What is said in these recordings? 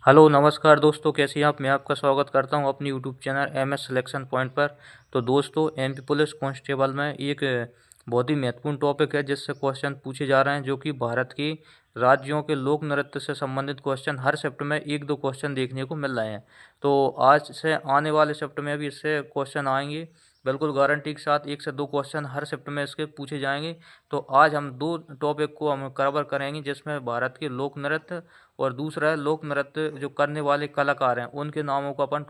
Hello नमस्कार दोस्तों, कैसे हैं आप। मैं आपका स्वागत करता हूं अपनी YouTube channel MS selection point पर। तो दोस्तों, एमपी पुलिस कांस्टेबल में एक बहुत ही महत्वपूर्ण टॉपिक है जिससे क्वेश्चन पूछे जा रहे हैं, जो कि भारत के राज्यों के लोक नृत्य से संबंधित क्वेश्चन हर शिफ्ट में एक दो क्वेश्चन देखने को मिल रहे हैं। तो आज से आने वाले शिफ्ट में भी इससे क्वेश्चन आएंगे, बिल्कुल गारंटी के साथ। एक से दो क्वेश्चन हर शिफ्ट में इसके पूछे जाएंगे। तो आज हम दो टॉपिक को हम कवर करेंगे, जिसमें भारत के लोक नृत्य और दूसरा है लोक नृत्य जो करने वाले कलाकार हैं उनके नामों को अपन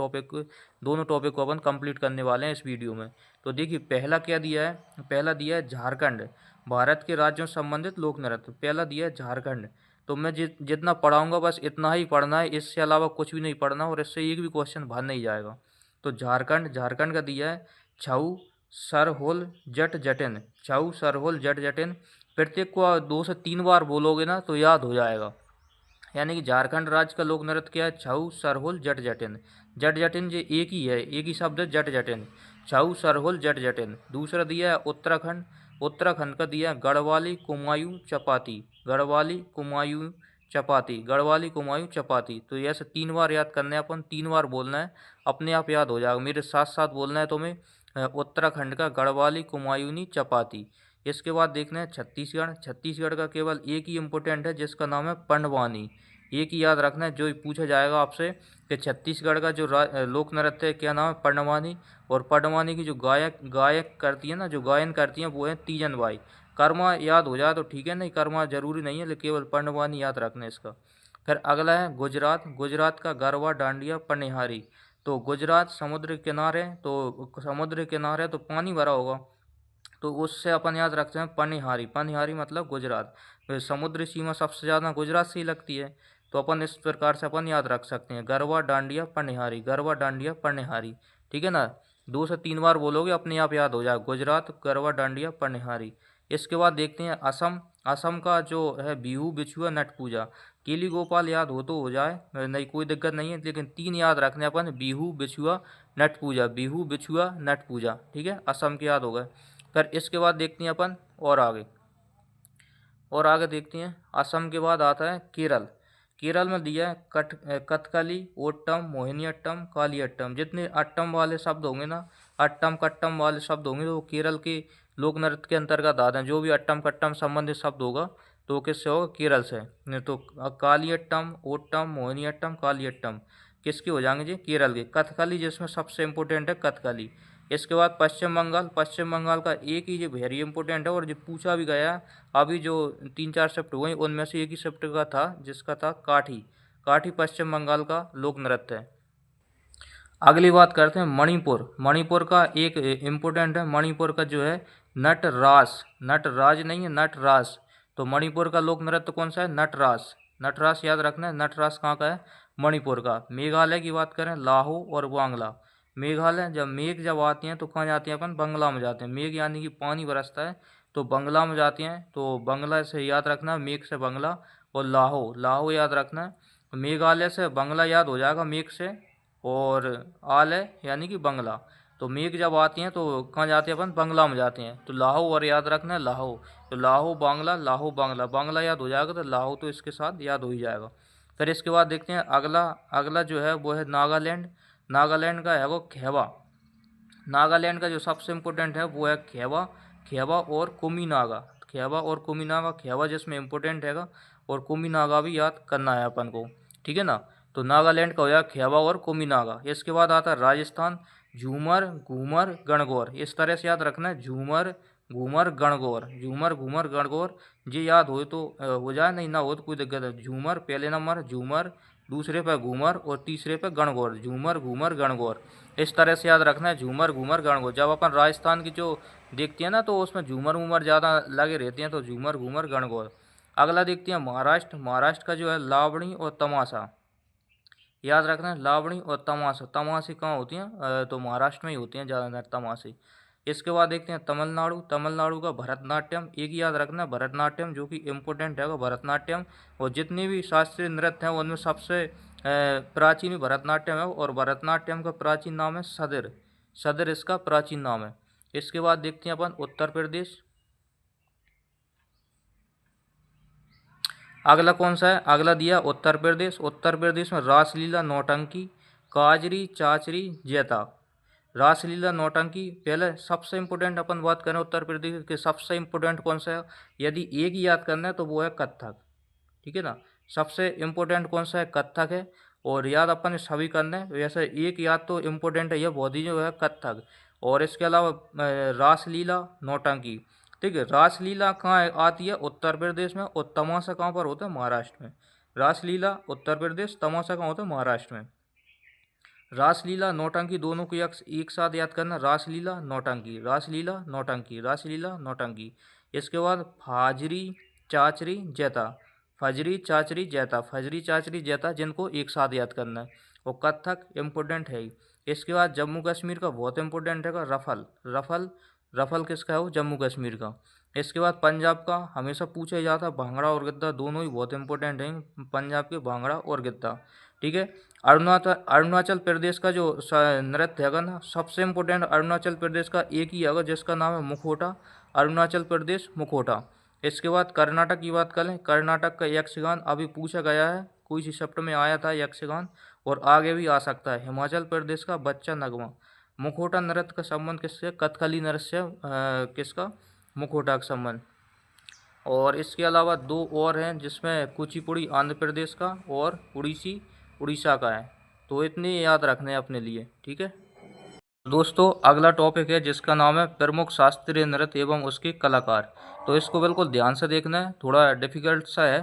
दोनों टॉपिक को अपन कंप्लीट करने वाले हैं इस वीडियो में। तो देखिए, पहला क्या दिया है। पहला दिया है झारखंड, भारत के राज्यों से संबंधित लोक नृत्य। पहला दिया है झारखंड। तो मैं जितना पढ़ाऊंगा बस इतना ही पढ़ना है, इससे अलावा कुछ भी नहीं पढ़ना, और इससे एक भी क्वेश्चन बाहर नहीं जाएगा। तो झारखंड झारखंड का दिया है छऊ सरहोल जट जटिन। छऊ सरहोल जट जटिन। प्रत्येक को 2 से 3 बार बोलोगे ना तो याद हो जाएगा। यानी कि झारखंड राज्य का लोक नृत्य क्या है, छऊ सरहुल जट जटिन। जट जटिन जो एक ही है, एक ही शब्द है, जट जटिन। छऊ सरहुल जट जटिन। दूसरा दिया है उत्तराखंड। उत्तराखंड का दिया है गढ़वाली कुमायूं चपाती। गढ़वाली कुमायूं चपाती। गढ़वाली कुमायूं चपाती। तो ऐसे 3 बार याद करना है अपन, 3 बार बोलना है, अपने आप याद हो जाएगा। मेरे साथ साथ बोलना है तुम्हें। उत्तराखंड का गढ़वाली कुमायूनी चपाती। इसके बाद देखना है छत्तीसगढ़। छत्तीसगढ़ का केवल एक ही इम्पोर्टेंट है, जिसका नाम है पंडवानी। एक ही याद रखना है, जो पूछा जाएगा आपसे कि छत्तीसगढ़ का जो लोक नृत्य है क्या नाम है, पंडवानी। और पंडवानी की जो गायक गायक करती है ना, जो गायन करती हैं, वो है तीजन बाई। कर्मा याद हो जाए तो ठीक है, नहीं कर्मा जरूरी नहीं है, लेकिन केवल पंडवानी याद रखना है इसका। फिर अगला है गुजरात। गुजरात का गरबा डांडिया पनिहारी। तो गुजरात समुद्र के किनारे, तो समुद्र के किनारे तो पानी भरा होगा, तो उससे अपन याद रखते हैं पनिहारी। पनिहारी मतलब गुजरात। फिर समुद्री सीमा सबसे ज़्यादा गुजरात से ही लगती है, तो अपन इस प्रकार से अपन याद रख सकते हैं, गरबा डांडिया पनिहारी। गरबा डांडिया पनिहारी, ठीक है ना। 2 से 3 बार बोलोगे अपने आप याद हो जाए, गुजरात गरबा डांडिया पनिहारी। इसके बाद देखते हैं असम। असम का जो है बिहू बिछुआ नट पूजा। केली गोपाल याद हो तो हो जाए, नहीं कोई दिक्कत नहीं है, लेकिन 3 याद रखने अपन, बिहू बिछुआ नट पूजा। बिहू बिछुआ नट पूजा, ठीक है, असम के याद हो गए। फिर इसके बाद देखते हैं अपन और आगे देखते हैं। असम के बाद आता है केरल। केरल में दिया है कथकली ओट्टम मोहिनीअट्टम कालियट्टम। जितने अट्टम वाले शब्द होंगे ना, अट्टम कट्टम वाले शब्द होंगे, तो वो केरल के लोक नृत्य के अंतर्गत आते हैं। जो भी अट्टम कट्टम संबंधित शब्द होगा तो वो किससे होगा, केरल से। नहीं तो कालियट्टम ओट्टम मोहिनीअट्टम कालियट्टम किसके हो जाएंगे जी, केरल के। कथकली जिसमें सबसे इम्पोर्टेंट है कथकली। इसके बाद पश्चिम बंगाल। पश्चिम बंगाल का एक ही जो वेरी इंपॉर्टेंट है, और जो पूछा भी गया अभी, जो 3-4 शिफ्ट हुए उनमें से एक ही शिफ्ट का था, जिसका था काठी। काठी पश्चिम बंगाल का लोक नृत्य है। अगली बात करते हैं मणिपुर। मणिपुर का एक इम्पोर्टेंट है, मणिपुर का जो है नटरास। नटराज नहीं है, नटरास। तो मणिपुर का लोक नृत्य कौन सा है, नटरास। नटरास याद रखना है। नटरास कहाँ का है, मणिपुर का। मेघालय की बात करें, लाहो और बांग्ला। मेघालय जब मेघ जब आती हैं तो कहाँ जाती हैं अपन, बंगला में जाते हैं। मेघ यानी कि पानी बरसता है, तो बंगला में जाती हैं, तो बंगला से याद रखना है, मेघ से बंगला। और लाहो, लाहो याद रखना है। मेघालय से बंगला याद हो जाएगा मेघ से, और आलय यानी कि बंगला। तो मेघ जब आती हैं तो कहाँ जाते हैं अपन, बंगला में जाते हैं। तो लाहो और याद रखना है, लाहो। तो लाहो बांग्ला, लाहो बांग्ला, बांग्ला याद हो जाएगा, तो लाहो तो इसके साथ याद हो ही जाएगा। फिर इसके बाद देखते हैं अगला। अगला जो है वो है नागालैंड। नागालैंड का है वो खेवा। नागालैंड का जो सबसे इम्पोर्टेंट है वो है खेवा। खेवा और कुमीनागा। खेवा और कुमीनागा। खेवा जिसमें इम्पोर्टेंट हैगा, और कुमीनागा भी याद करना है अपन को, ठीक है ना। तो नागालैंड का हो जाएगा खेवा और कुमीनागा। इसके बाद आता है राजस्थान। झूमर घूमर गणगौर। इस तरह से याद रखना है, झूमर घूमर गणगौर। झूमर घूमर गणगौर, ये याद हो तो हो जाए, नहीं ना हो तो कोई दिक्कत है। झूमर पहले नंबर, झूमर दूसरे पे घूमर, और तीसरे पे गणगौर। झूमर घूमर गणगौर, इस तरह से याद रखना है, झूमर घूमर गणगौर। जब अपन राजस्थान की जो देखते हैं ना, तो उसमें झूमर घूमर ज़्यादा लगे रहते हैं, तो झूमर घूमर गणगौर। अगला देखते हैं महाराष्ट्र। महाराष्ट्र का जो है लावणी और तमाशा। याद रखना है, लावणी और तमाशा। तमाशे कहाँ होती हैं, तो महाराष्ट्र में ही होती हैं ज़्यादातर तमाशे। इसके बाद देखते हैं तमिलनाडु। तमिलनाडु का भरतनाट्यम। एक ही याद रखना है, भरतनाट्यम, जो कि इम्पोर्टेंट है भरतनाट्यम। और जितने भी शास्त्रीय नृत्य हैं उनमें सबसे प्राचीन भी भरतनाट्यम है, और भरतनाट्यम का प्राचीन नाम है सदिर। सदिर इसका प्राचीन नाम है। इसके बाद देखते हैं अपन उत्तर प्रदेश। अगला कौन सा है, अगला दिया उत्तर प्रदेश। उत्तर प्रदेश में रासलीला, नौटंकी, काजरी, चाचरी, जैता। रासलीला, नौटंकी, पहले सबसे इम्पोर्टेंट अपन बात करें उत्तर प्रदेश के, सबसे इम्पोर्टेंट कौन सा है, यदि एक ही याद करना है तो वो है कथक। ठीक है ना, सबसे इम्पोर्टेंट कौन सा है, कथक है। और याद अपन ने सभी करना है, वैसे एक याद तो इम्पोर्टेंट है, यह बहुत ही जो है कथक। और इसके अलावा रासलीला, नौटंकी। ठीक है, रासलीला कहाँ आती है, उत्तर प्रदेश में, और तमाशा कहाँ पर होता है, महाराष्ट्र में। रासलीला उत्तर प्रदेश, तमाशा कहाँ होता है, महाराष्ट्र में। रासलीला, नौटंकी दोनों को एक साथ याद करना, रासलीला, नौटंकी, रासलीला, नौटंकी, रासलीला, नौटंकी। इसके बाद फाजरी, चाचरी, जैता। फजरी, चाचरी, जैता, फजरी, चाचरी, जैता, जिनको एक साथ याद करना है। और कथक इम्पोर्टेंट है ही। इसके बाद जम्मू कश्मीर का बहुत इंपॉर्टेंट है, रफल। रफल, रफल किसका है, वो जम्मू कश्मीर का। इसके बाद पंजाब का हमेशा पूछा जाता है, भांगड़ा और गिद्दा, दोनों ही बहुत इंपॉर्टेंट हैं पंजाब के, भांगड़ा और गिद्दा। ठीक है। अरुणाचल प्रदेश का जो नृत्य हैगा ना, सबसे इम्पोर्टेंट अरुणाचल प्रदेश का एक ही हैगा जिसका नाम है मुखोटा, अरुणाचल प्रदेश मुखोटा। इसके बाद कर्नाटक की बात करें, कर्नाटक का यक्षगान अभी पूछा गया है, कोई सी शिफ्ट में आया था यक्षगान, और आगे भी आ सकता है। हिमाचल प्रदेश का बच्चा नगमा। मुखोटा नृत्य का संबंध किससे, कथकली नृत्य से, किसका, मुखोटा का संबंध। और इसके अलावा दो और हैं जिसमें कुचिपुड़ी आंध्र प्रदेश का और उड़ीसी उड़ीसा का है। तो इतने याद रखने हैं अपने लिए। ठीक है दोस्तों, अगला टॉपिक है जिसका नाम है प्रमुख शास्त्रीय नृत्य एवं उसके कलाकार। तो इसको बिल्कुल ध्यान से देखना है, थोड़ा डिफिकल्ट सा है।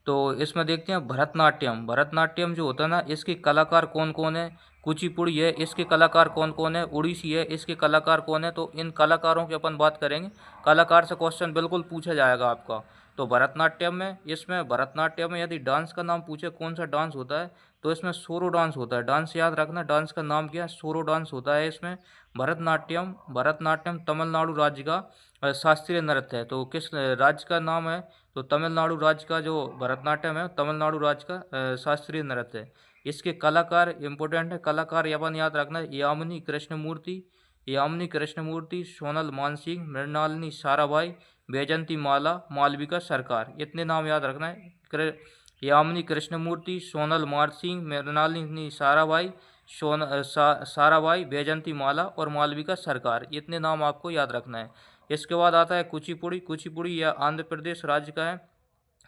तो इसमें देखते हैं भरतनाट्यम। भरतनाट्यम जो होता है ना, इसके कलाकार कौन कौन है। कुचिपुड़ी है, इसके कलाकार कौन कौन है। उड़ीसी है, इसके कलाकार कौन है। तो इन कलाकारों की अपन बात करेंगे, कलाकार से क्वेश्चन बिल्कुल पूछा जाएगा आपका। तो भरतनाट्यम में, इसमें भरतनाट्यम में यदि डांस का नाम पूछे कौन सा डांस होता है, तो इसमें सोरो डांस होता है। डांस याद रखना, डांस का नाम क्या है, सोरो डांस होता है इसमें। भरतनाट्यम, भरतनाट्यम तमिलनाडु राज्य का शास्त्रीय नृत्य है। तो किस राज्य का नाम है, तो तमिलनाडु राज्य का जो भरतनाट्यम है, तमिलनाडु राज्य का शास्त्रीय नृत्य है। इसके कलाकार इंपॉर्टेंट है, कलाकार अपन याद रखना है, यामिनी कृष्णमूर्ति, यामिनी कृष्णमूर्ति, सोनल मानसिंह, मृणालिनी साराभाई, बैजंती माला, मालविका सरकार। इतने नाम याद रखना है, यामिनी कृष्णमूर्ति, सोनल मानसिंह, मृणालिनी साराभाई, साराभाई, बैजंती माला और मालविका सरकार। इतने नाम आपको याद रखना है। इसके बाद आता है कुचिपुड़ी। कुचिपुड़ी यह आंध्र प्रदेश राज्य का है।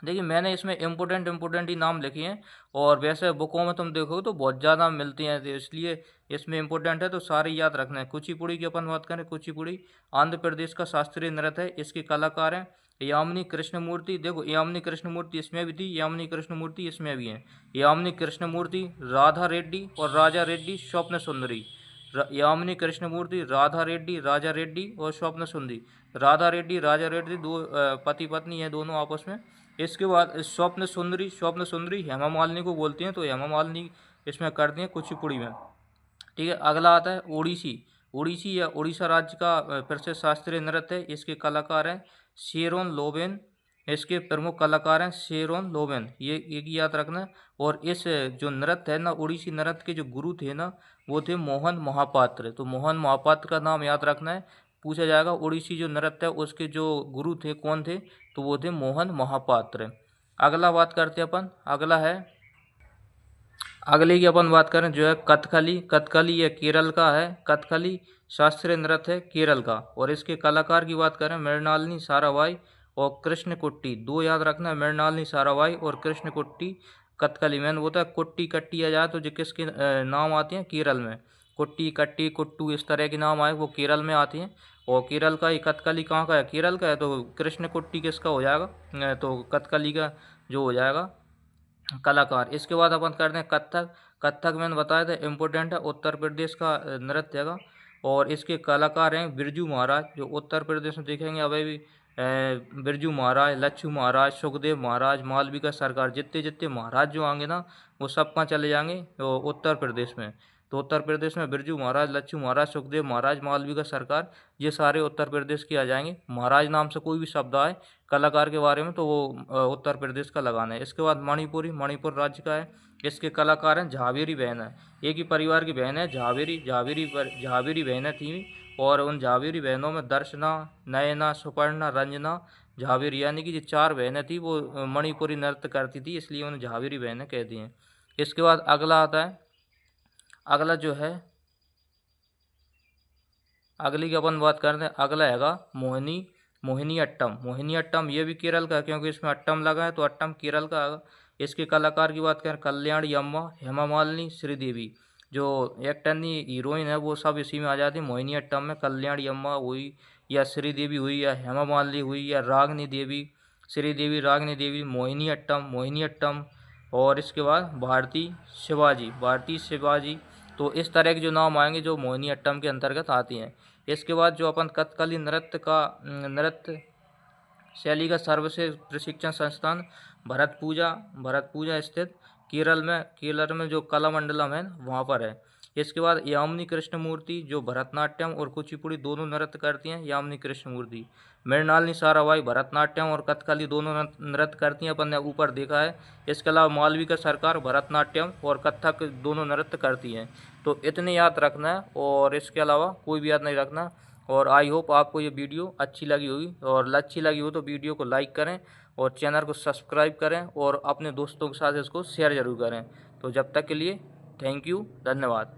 देखिए मैंने इसमें इम्पोर्टेंट ही नाम लिखे हैं, और वैसे बुकों में तुम देखोगे तो बहुत ज़्यादा मिलती हैं, तो इसलिए इसमें इम्पोर्टेंट है तो सारे याद रखना है। कुचिपुड़ी की अपन बात करें, कुचिपुड़ी आंध्र प्रदेश का शास्त्रीय नृत्य है। इसके कलाकार हैं यामिनी कृष्णमूर्ति। देखो यामिनी कृष्णमूर्ति इसमें भी थी, यामिनी कृष्णमूर्ति इसमें भी है। यामिनी कृष्णमूर्ति, राधा रेड्डी और राजा रेड्डी, स्वप्न सुंदरी। यामिनी कृष्णमूर्ति, राधा रेड्डी, राजा रेड्डी और स्वप्न सुंदरी। राधा रेड्डी, राजा रेड्डी दो पति पत्नी है दोनों आपस में। इसके बाद स्वप्न सुंदरी, स्वप्न सुंदरी हेमा मालिनी को बोलती हैं, तो हेमा मालिनी इसमें करती हैं कुचिपुड़ी में। ठीक है, अगला आता है ओडिसी। ओडिसी या उड़ीसा राज्य का प्रसिद्ध शास्त्रीय नृत्य है। इसके कलाकार हैं शेरोन लोबेन। इसके प्रमुख कलाकार हैं शेरोन लोबेन, ये एक याद रखना है। और इस जो नृत्य है ना, उड़ीसी नृत्य के जो गुरु थे ना, वो थे मोहन महापात्र। तो मोहन महापात्र का नाम याद रखना है, पूछा जाएगा। उड़ीसी जो नृत्य है उसके जो गुरु थे कौन थे, तो वो थे मोहन महापात्र। अगला बात करते हैं अपन, अगला है, अगले की अपन बात करें जो है कथकली। कथकली ये केरल का है, कथकली शास्त्रीय नृत्य है केरल का। और इसके कलाकार की बात करें मृणालिनी साराभाई और कृष्ण कुट्टी। दो याद रखना है, मृणालिनी साराभाई और कृष्ण कुट्टी। कथकली में होता है कुट्टी कट्टी आ जाए तो जो किसके नाम आते हैं केरल में, कुट्टी कट्टी कुट्टू इस तरह के नाम आए वो केरल में आते हैं। और केरल का ही कथकली कहाँ का है, केरल का है। तो कृष्ण कुट्टी किसका हो जाएगा, तो कथकली का जो हो जाएगा कलाकार। इसके बाद अपन करते हैं कथक। कथक मैंने बताया था इम्पोर्टेंट है, उत्तर प्रदेश का नृत्य है। और इसके कलाकार हैं बिरजू महाराज, जो उत्तर प्रदेश में देखेंगे अभी भी बिरजू महाराज, लच्छू महाराज, सुखदेव महाराज, मालविका सरकार, जितने जितने महाराज जो आएंगे ना वो सब कहाँ चले जाएंगे, तो उत्तर प्रदेश में। तो उत्तर प्रदेश में बिरजू महाराज, लच्छू महाराज, सुखदेव महाराज, मालविका सरकार, ये सारे उत्तर प्रदेश के आ जाएंगे। महाराज नाम से कोई भी शब्द आए कलाकार के बारे में तो वो उत्तर प्रदेश का लगाना है। इसके बाद मणिपुरी, मणिपुर राज्य का है। इसके कलाकार हैं झावेरी बहन है, एक ही परिवार की बहन है झावेरी। झावेरी बहनें थी, और उन झावेरी बहनों में दर्शना, नयना, सुपर्णा, रंजना, झावेरी, यानी कि जो 4 बहनें थी वो मणिपुरी नृत्य करती थी, इसलिए उन्हें झावेरी बहनें कहती हैं। इसके बाद अगला आता है, अगला जो है, अगली की अपन बात करते हैं। अगला हैगा मोहिनीअट्टम। मोहिनीअट्टम ये भी केरल का है, क्योंकि इसमें अट्टम लगा है तो अट्टम केरल का है। इसके कलाकार की बात करें, कल्याणी अम्मा, हेमा मालिनी, श्रीदेवी। जो एक्टरनी हीरोइन है वो सब इसी में आ जाती है मोहिनीअट्टम में। कल्याणी अम्मा हुई या श्रीदेवी हुई या हेमा मालिनी हुई या रागनी देवी, श्रीदेवी, रागनी देवी, मोहिनीअट्टम। और इसके बाद भारती शिवाजी। तो इस तरह के जो नाम आएंगे जो मोहिनीअट्टम के अंतर्गत आती हैं। इसके बाद जो अपन कथकली नृत्य शैली का सर्वश्रेष्ठ प्रशिक्षण संस्थान भरतपूजा स्थित केरल में जो कलामंडलम है वहाँ पर है। इसके बाद यामिनी कृष्णमूर्ति जो भरतनाट्यम और कुचिपुड़ी दोनों नृत्य करती हैं, यामिनी कृष्णमूर्ति। मृणालिनी साराभाई भरतनाट्यम और कथकली दोनों नृत्य करती हैं, अपन ने ऊपर देखा है। इसके अलावा मालविका सरकार भरतनाट्यम और कथक दोनों नृत्य करती हैं। तो इतने याद रखना है और इसके अलावा कोई भी याद नहीं रखना। और आई होप आपको ये वीडियो अच्छी लगी होगी, और अच्छी लगी हो तो वीडियो को लाइक करें और चैनल को सब्सक्राइब करें और अपने दोस्तों के साथ इसको शेयर ज़रूर करें। तो जब तक के लिए थैंक यू, धन्यवाद।